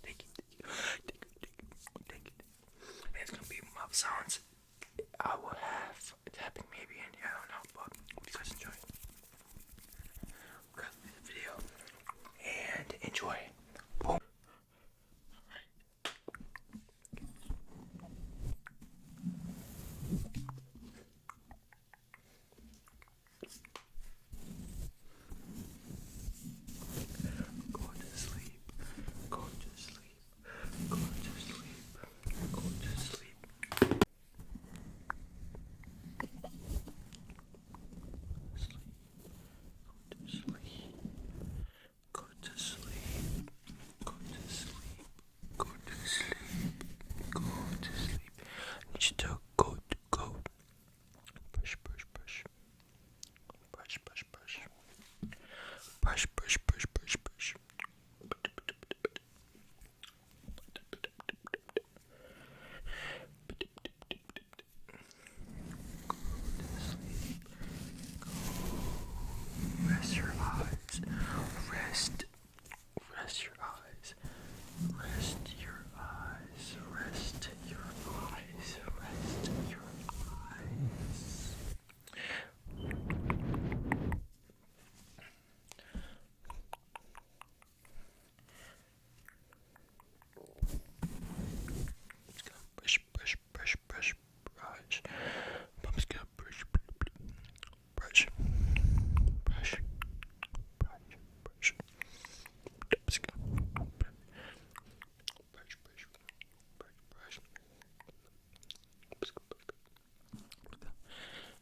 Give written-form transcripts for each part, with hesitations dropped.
take it. And it's gonna be mouth sounds. I will have tapping maybe in here, I don't know, but hope you guys enjoy. Cut the video and enjoy. Boom. Go to sleep. Go to sleep. Go to sleep. Go to sleep. Sleep. Go to sleep. Go to sleep. Go to sleep. Go to sleep. I need you to go. Brush, brush, brush. Brush, brush, brush. Brush, brush, brush, brush, brush. Rest your eyes. Rest. Rest your eyes. Rest your eyes. Rest your eyes. Rest your eyes. Just gonna brush, brush, brush, brush, brush. Mom's gonna brush, brush, brush, brush, brush. Just gonna brush, brush, brush, brush.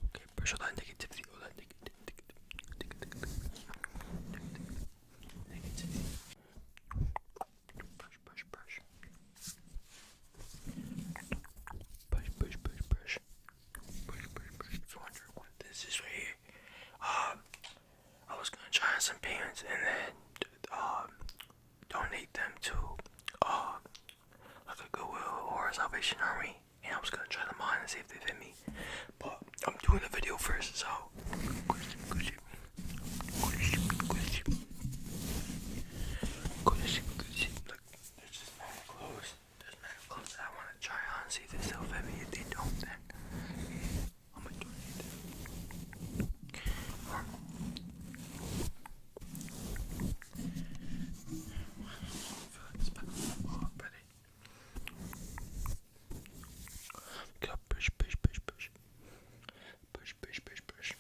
Okay, brush all that negativity, all that negativity. Brush, brush, brush. Brush, brush, brush, brush. Brush, brush, brush. If you're wondering what this is right here, I was gonna try some payments and then donate them to like a Goodwill or a Salvation Army, and I was gonna try them on and see if they fit me. But I'm doing a video first, so go to sleep, go to sleep. Go to sleep, go to sleep. Go to sleep, go to sleep. Look, there's just mad clothes. There's mad clothes that I wanna try on, see if they still fit me. If they don't, then I'm gonna donate them. Go brush, brush, brush, brush. Brush, brush, brush, brush.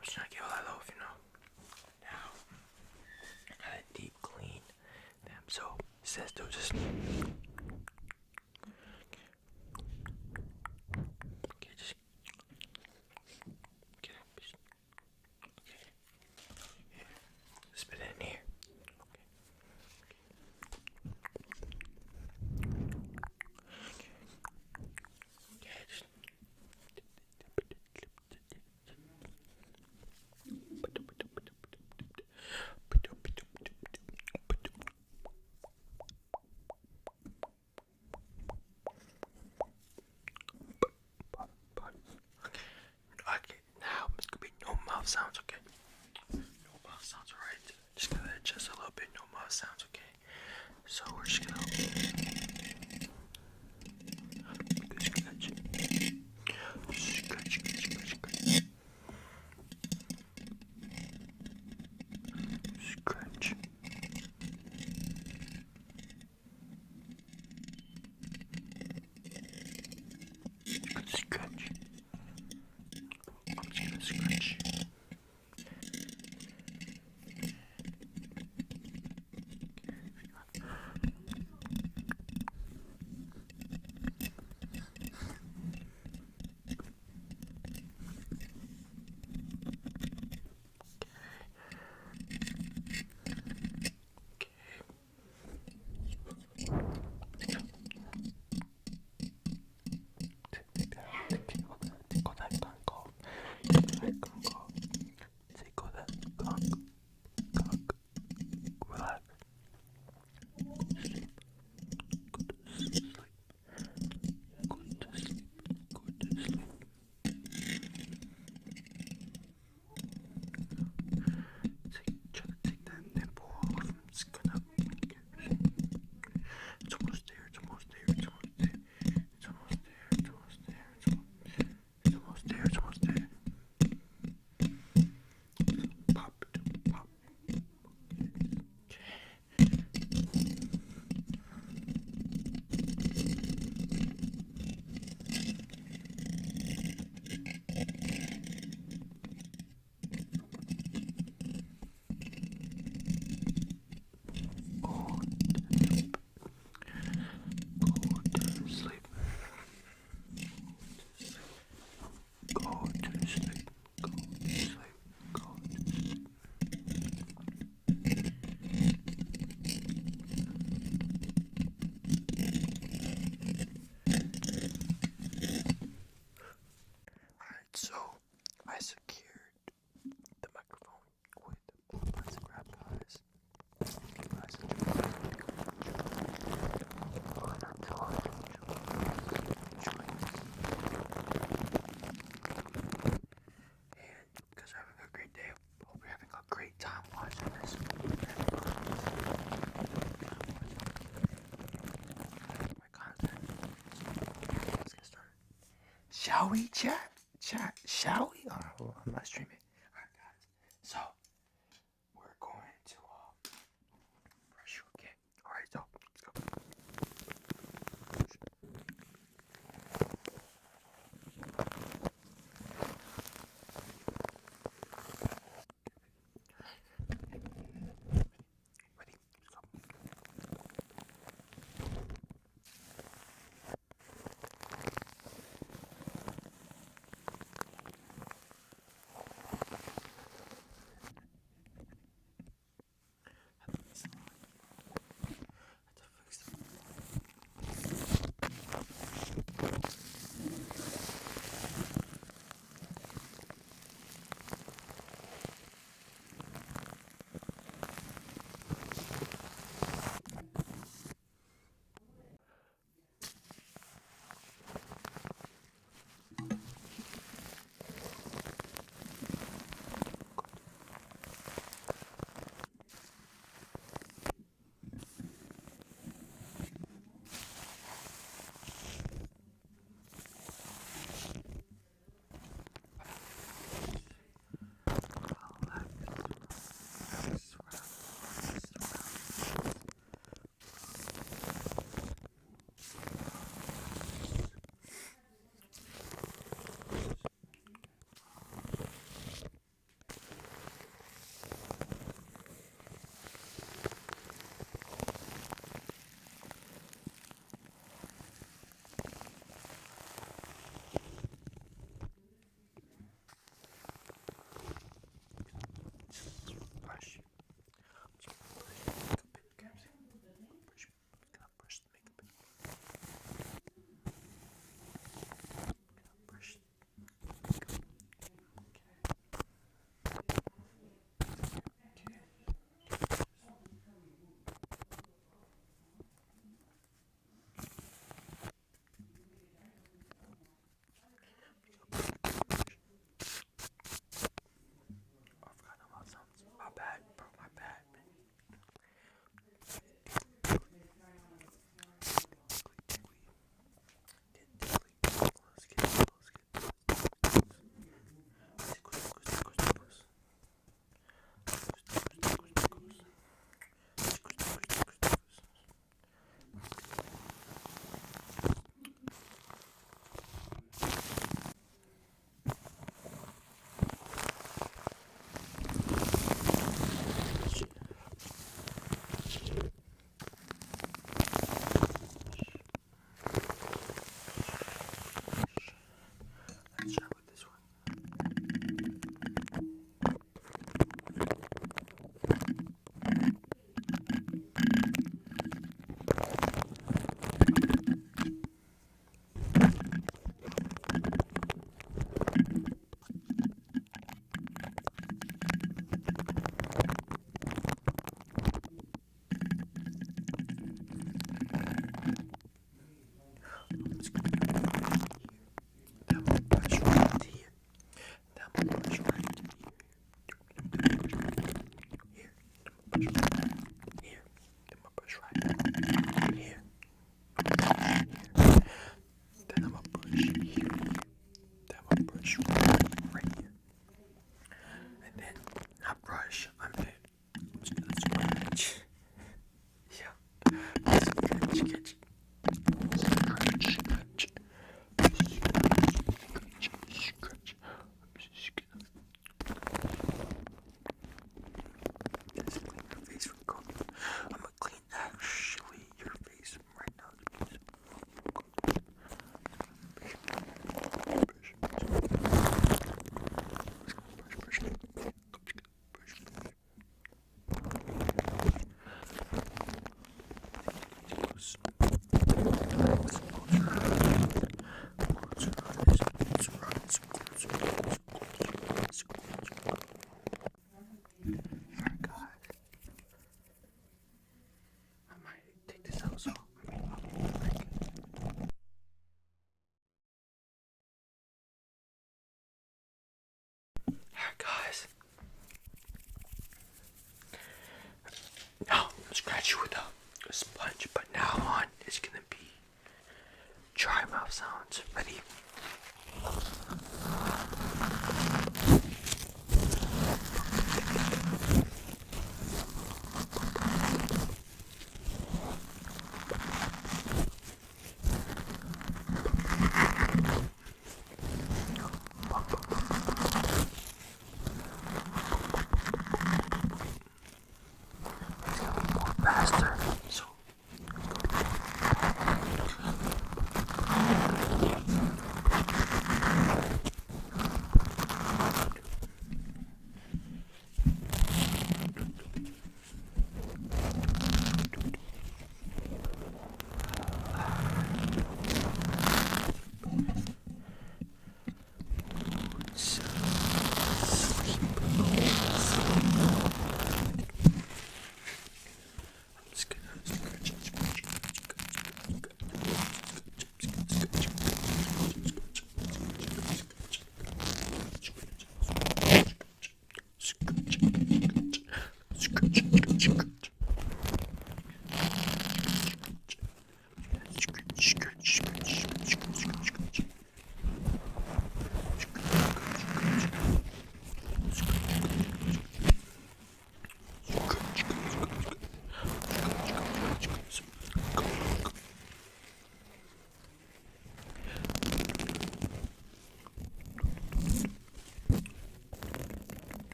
I'm just trying to get all that off, you know. Now, I gotta deep clean them. So it says they'll just. Okay, just. Okay, yeah. Spit it in here. Okay, just. Okay, now it's gonna be no mouth sounds, okay? No mouth sounds, alright? Just gonna adjust a little bit, no mouth sounds, okay? So we're just gonna scratch, scratch, scratch, scratch, scratch, scratch. Scratch. I'm just gonna scratch. So I secured the microphone with plastic wrap, guys. And because we're having a great day, hope you're having a great time watching this. My content. Let's get started. Shall we chat? Shall we? Oh, I'm not streaming. Alright, guys. So, we're going to brush you again. Alright, so, let's go. Ready? Let's go. you with a sponge, but now on it's gonna be dry mouth sounds. Ready? It's gonna be more faster. So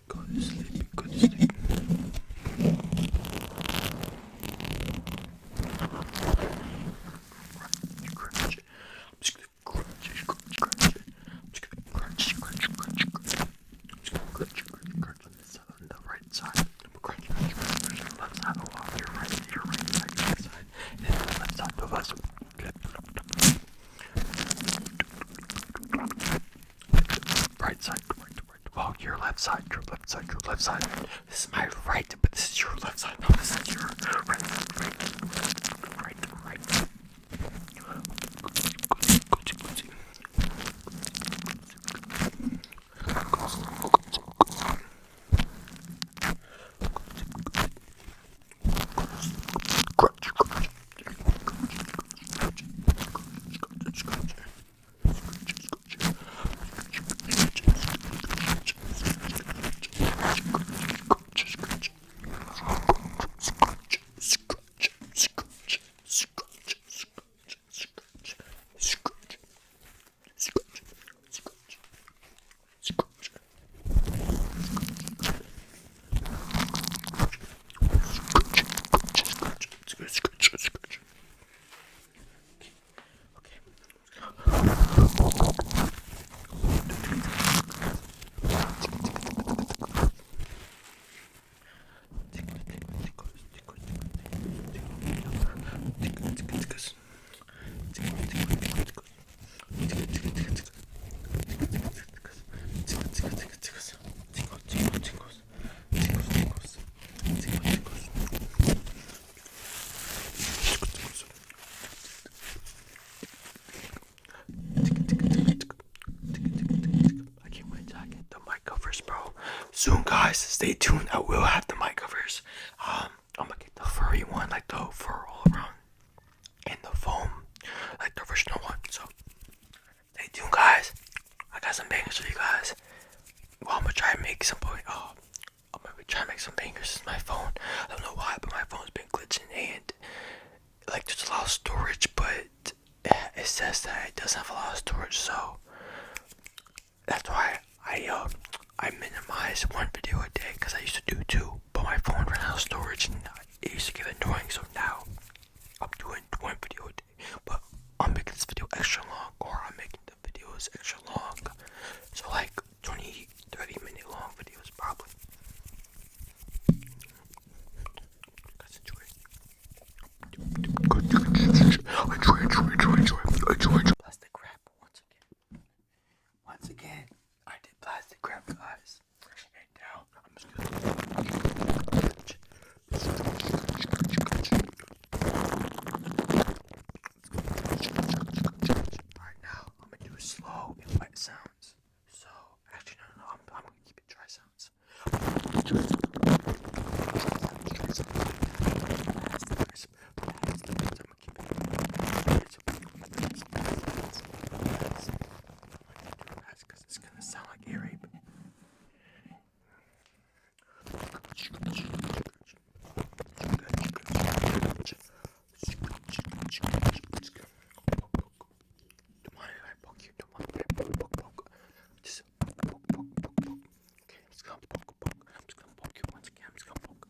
go to sleep, go to sleep. Crunch. I'm just gonna crunch, crunch, crunch. I'm just gonna crunch, crunch, crunch, crunch. I'm just gonna crunch, crunch, crunch on this side, on the right side. I'm gonna crunch, crunch, crunch, crunch on the left side. Oh, wow, your right side, your left side, and then the left side, the left side. Right side, right. Oh, your left side, your left side, your left side. This is my right, but this is your left side. No, this is your right, right. Soon, guys, stay tuned. I will have the mic covers. I'm gonna get the furry one, like the fur all around, and the foam, like the original one. So stay tuned, guys. I got some bangers for you guys. Well, I'm gonna try and make some I'm gonna try and make some bangers with my phone. I don't know why, but my phone's been glitching and like there's a lot of storage, but it says that it doesn't have a lot of storage, so that's why I minimize one video a day because I used to do two, but my phone ran out of storage and it used to get annoying. So now I'm doing one video a day, but I'm making this video extra long, or I'm making the videos extra long, so like 20-30 minute long videos probably. Guys, enjoy. Plastic wrap once again. I did plastic wrap, guys. And now I'm just gonna just gonna poke, poke. I'm just gonna poke you once again. I'm just gonna poke.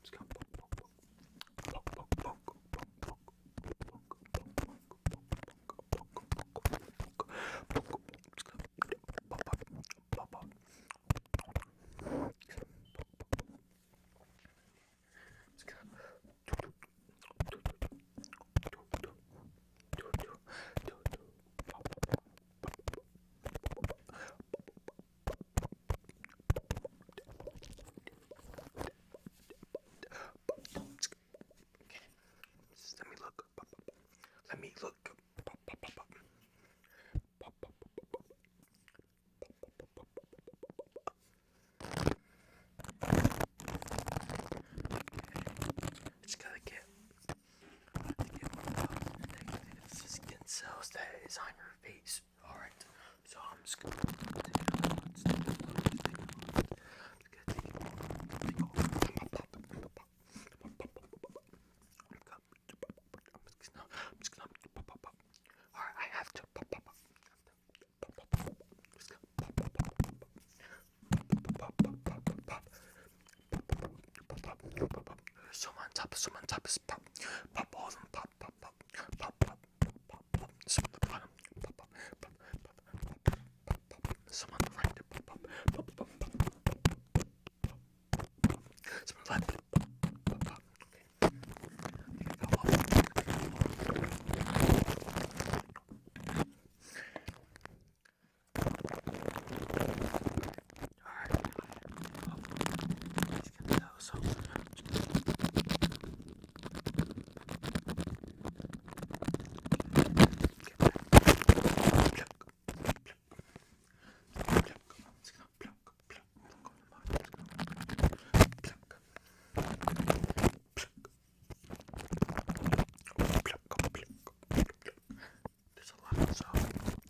Just gonna poke, poke, poke. Poke, poke, poke, poke, poke, poke, poke, poke, poke. Just gonna pop, pop, pop, pop. Just gonna let me look. Let me look. Just gotta get skin cells that is on your face. Alright. So I'm just gonna take it off. Just take it off. I'm just gonna pop, pop, pop. Alright, I have to pop, pop, pop. Pop, pop, pop. Just gonna pop, pop, pop, pop, pop, pop, pop, pop, pop. Pop. Some on top, some on top is pop. Pop all of them, pop, pop, pop. Pop, pop, pop, pop. Some on the bottom, pop, pop, pop, pop, pop, pop, pop. Some on the right, pop, pop, pop, pop, pop, pop, pop. Some on the left, pop, pop, pop. Okay. There's a lot, so I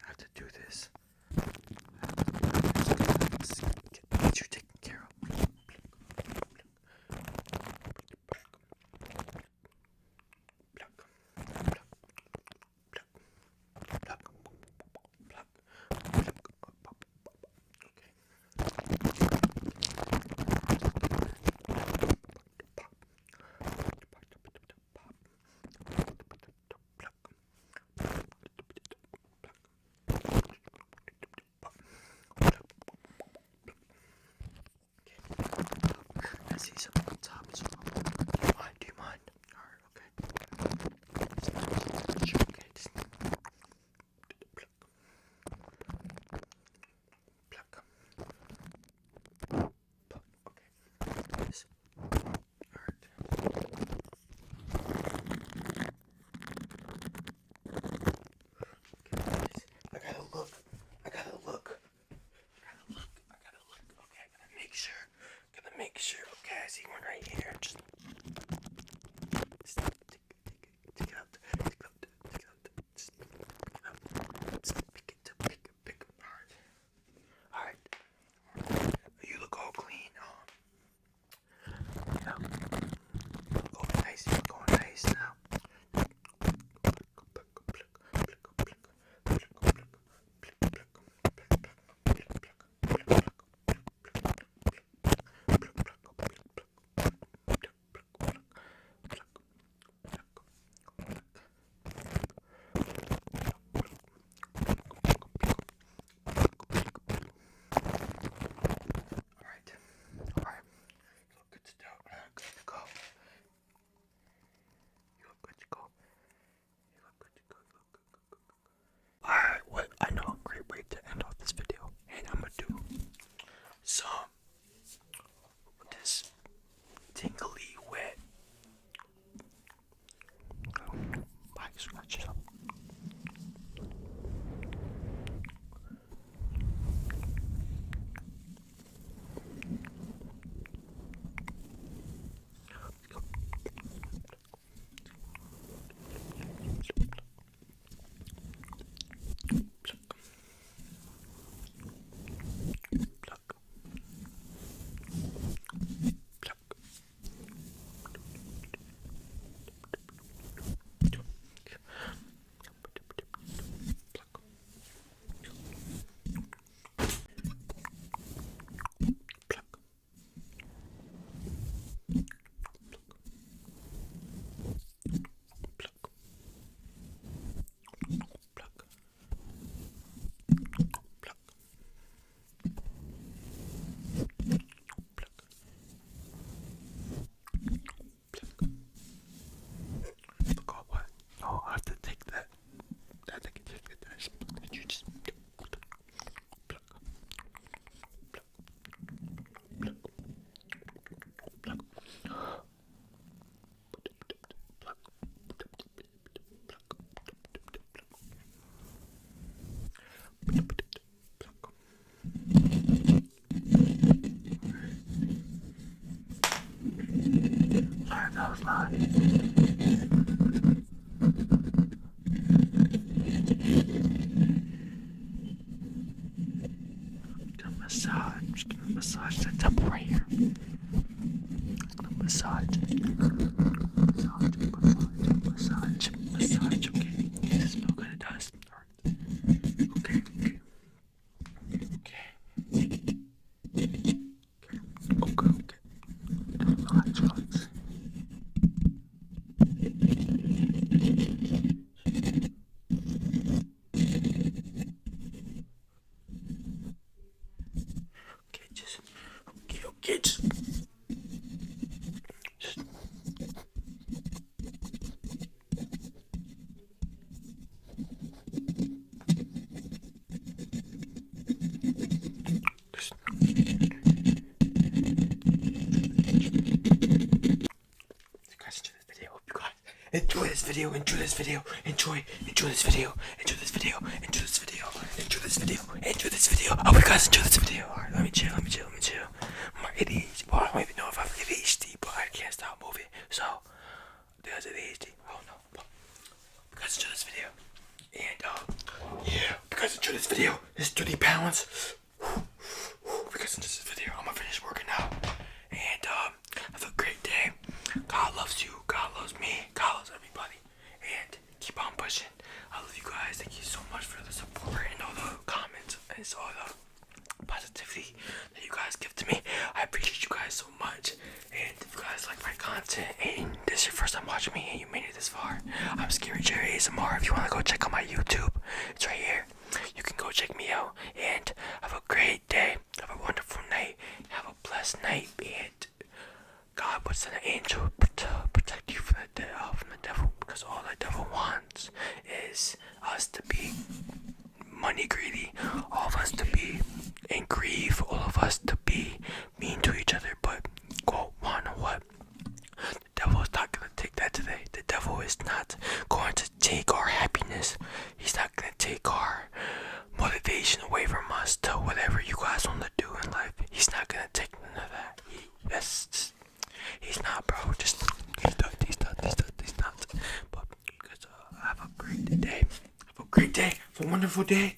have to do this. Get you taken care of. I see some on top as well. Do you mind? Alright, okay. Okay, just pluck. Pluck. Pluck. Okay. This. Alright. Okay, I gotta look. I gotta look. Okay, I gotta make sure. Okay, I see one right here. Just take it out. Just pick it up. Just pick it apart. Alright. You look all clean. Going nice now. I'm just gonna massage that temple right here. Just gonna massage. Massage, okay. Does it smell good? It does. Okay. Relax. Okay, just enjoy this video. Enjoy this video. Enjoy this video. Enjoy this video. Enjoy this video. Enjoy this video. Enjoy this video. I hope you guys enjoy this video. Alright, let me chill. My ADHD. Well, I don't even know if I have ADHD, but I can't stop moving. So, there's ADHD. I don't know. But you guys enjoy this video. And, yeah, you guys enjoy this video. It's 30 pounds. If you guys enjoy this video, I'm gonna finish working out. And, have a great day. God loves you. God loves me. God loves everybody. And keep on pushing. I love you guys. Thank you so much for the support and all the comments and all the positivity that you guys give to me. I appreciate you guys so much. And if you guys like my content and this is your first time watching me and you made it this far, I'm Scary Jerry ASMR. If you want to go check out my YouTube, it's right here. You can go check me out. And have a great day. Have a wonderful night. Have a blessed night. And God puts an angel to protect you from the devil, because all the devil wants is us to be money greedy, all of us to be in grief, all of us to be mean to each other. But quote, wanna what? The devil is not gonna take that today. The devil is not going to take our happiness. He's not gonna take our motivation away from us to whatever you guys want to do in life. He's not gonna take none of that. He's not, bro. He's not. But you guys have a great day. Have a great day. Have a wonderful day.